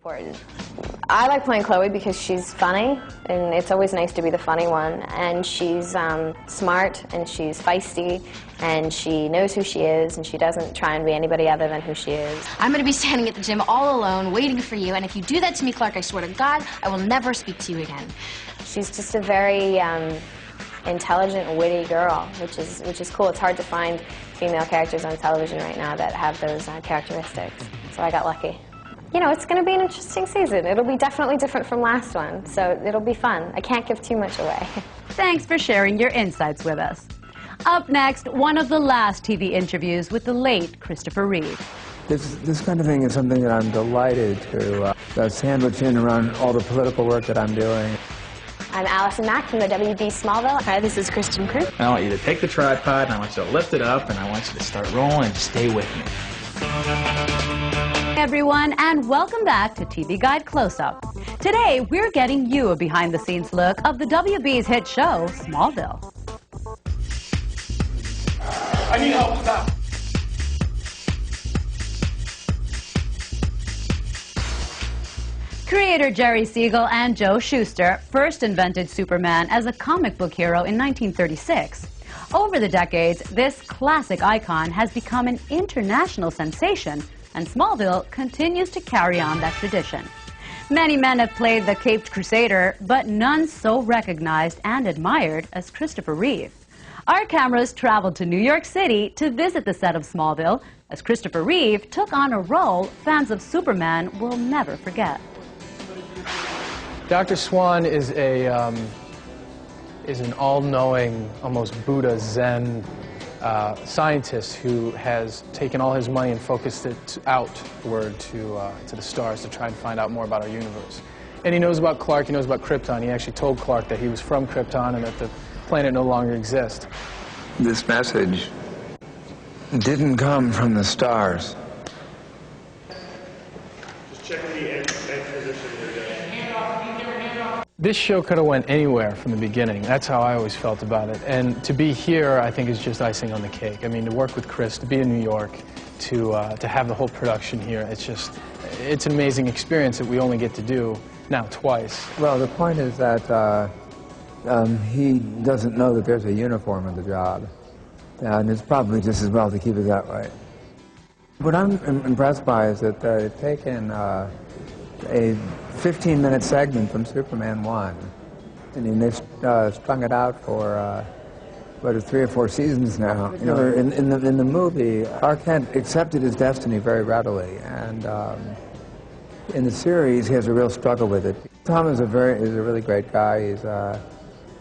Important. I like playing Chloe because she's funny, and it's always nice to be the funny one. And she's smart, and she's feisty, and she knows who she is, and she doesn't try and be anybody other than who she is. I'm going to be standing at the gym all alone, waiting for you, and if you do that to me, Clark, I swear to God, I will never speak to you again. She's just a very intelligent, witty girl, which is cool. It's hard to find female characters on television right now that have those characteristics, so I got lucky. You know, it's going to be an interesting season. It'll be definitely different from last one, so it'll be fun. I can't give too much away. Thanks for sharing your insights with us. Up next, one of the last TV interviews with the late Christopher Reeve. This kind of thing is something that I'm delighted to sandwich in around all the political work that I'm doing. I'm Allison Mack from the WB Smallville. Hi, this is Kristen Crew. I want you to take the tripod, and I want you to lift it up, and I want you to start rolling and stay with me. Hey everyone, and welcome back to TV Guide Close-Up. Today, we're getting you a behind-the-scenes look of the WB's hit show, Smallville. I need help, stop. Creator Jerry Siegel and Joe Shuster first invented Superman as a comic book hero in 1936. Over the decades, this classic icon has become an international sensation, and Smallville continues to carry on that tradition. Many men have played the Caped Crusader, but none so recognized and admired as Christopher Reeve. Our cameras traveled to New York City to visit the set of Smallville, as Christopher Reeve took on a role fans of Superman will never forget. Dr. Swan is an all-knowing, almost Buddha Zen scientist who has taken all his money and focused it outward to the stars to try and find out more about our universe. And he knows about Clark, he knows about Krypton. He actually told Clark that he was from Krypton and that the planet no longer exists. This message didn't come from the stars. Just check the end position here. This show could have went anywhere from the beginning. That's how I always felt about it. And to be here, I think, is just icing on the cake. I mean, to work with Chris, to be in New York, to have the whole production here, it's an amazing experience that we only get to do now twice. Well, the point is that he doesn't know that there's a uniform in the job. And it's probably just as well to keep it that way. What I'm impressed by is that they've taken a 15-minute segment from Superman 1. I mean, they've strung it out for, 3 or 4 seasons now. You know, in the movie, Clark Kent accepted his destiny very readily, and in the series, he has a real struggle with it. Tom is a really great guy. He's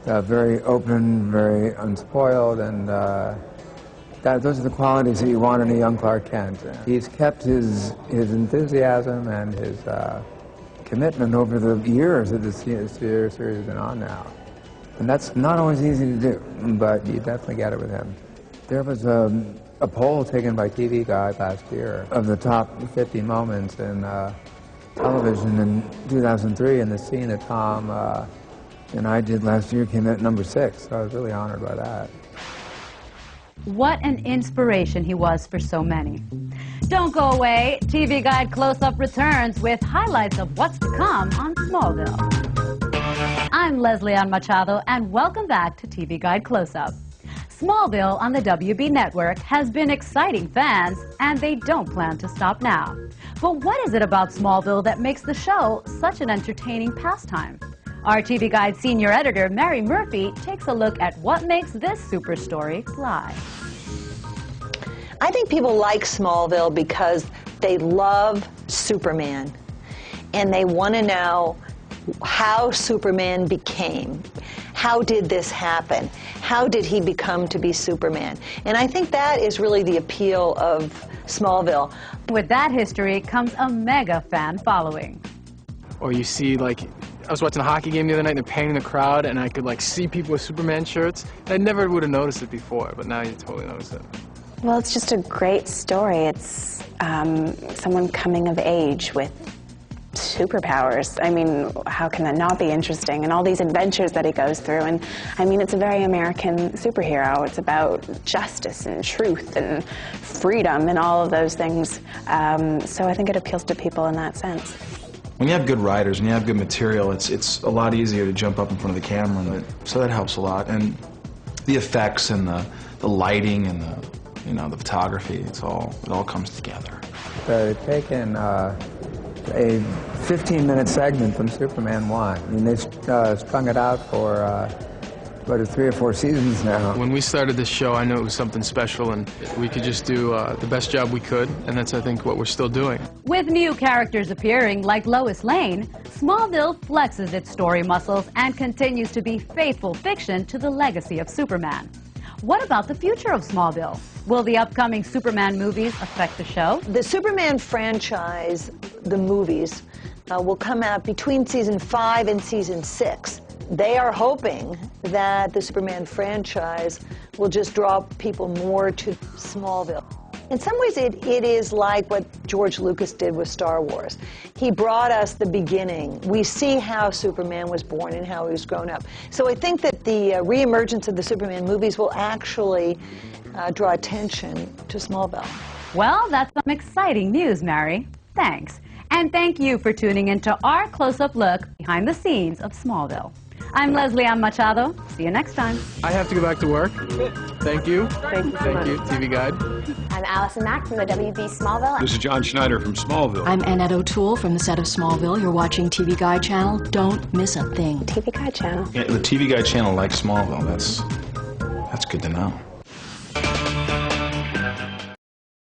very open, very unspoiled, and those are the qualities that you want in a young Clark Kent. He's kept his enthusiasm and his commitment over the years that the series has been on now. And that's not always easy to do, but you definitely get it with him. There was a poll taken by TV Guide last year of the top 50 moments in television in 2003, and the scene that Tom and I did last year came in at number 6, so I was really honored by that. What an inspiration he was for so many. Don't go away. TV Guide Close-Up returns with highlights of what's to come on Smallville. I'm Leslie Ann Machado, and welcome back to TV Guide Close-Up. Smallville on the WB network has been exciting fans, and they don't plan to stop now. But what is it about Smallville that makes the show such an entertaining pastime? Our TV Guide senior editor, Mary Murphy, takes a look at what makes this super story fly. I think people like Smallville because they love Superman, and they want to know how Superman became. How did this happen? How did he become to be Superman? And I think that is really the appeal of Smallville. With that history comes a mega fan following. Or you see, like, I was watching a hockey game the other night and they're painting the crowd, and I could see people with Superman shirts. I never would have noticed it before, but now you totally notice it. Well, it's just a great story. It's someone coming of age with superpowers. I mean, how can that not be interesting? And all these adventures that he goes through. And I mean, it's a very American superhero. It's about justice and truth and freedom and all of those things. So I think it appeals to people in that sense. when you have good writers and you have good material, it's a lot easier to jump up in front of the camera, and so that helps a lot. And the effects and the lighting and the photography, it all comes together. They've taken a 15-minute segment from Superman 1. I mean, they've strung it out for 3 or 4 seasons now. When we started this show, I knew it was something special, and we could just do the best job we could, and that's, I think, what we're still doing. With new characters appearing, like Lois Lane, Smallville flexes its story muscles and continues to be faithful fiction to the legacy of Superman. What about the future of Smallville? Will the upcoming Superman movies affect the show? The Superman franchise, the movies, will come out between season 5 and season 6. They are hoping that the Superman franchise will just draw people more to Smallville. In some ways, it is like what George Lucas did with Star Wars. He brought us the beginning. We see how Superman was born and how he was grown up. So I think that the reemergence of the Superman movies will actually draw attention to Smallville. Well, that's some exciting news, Mary. Thanks. And thank you for tuning into our close-up look behind the scenes of Smallville. I'm Leslie Ann Machado. See you next time. I have to go back to work. Thank you. Thank you so much. TV Guide. I'm Allison Mack from the WB Smallville. This is John Schneider from Smallville. I'm Annette O'Toole from the set of Smallville. You're watching TV Guide Channel. Don't miss a thing. TV Guide Channel. Yeah, the TV Guide channel likes Smallville. That's good to know.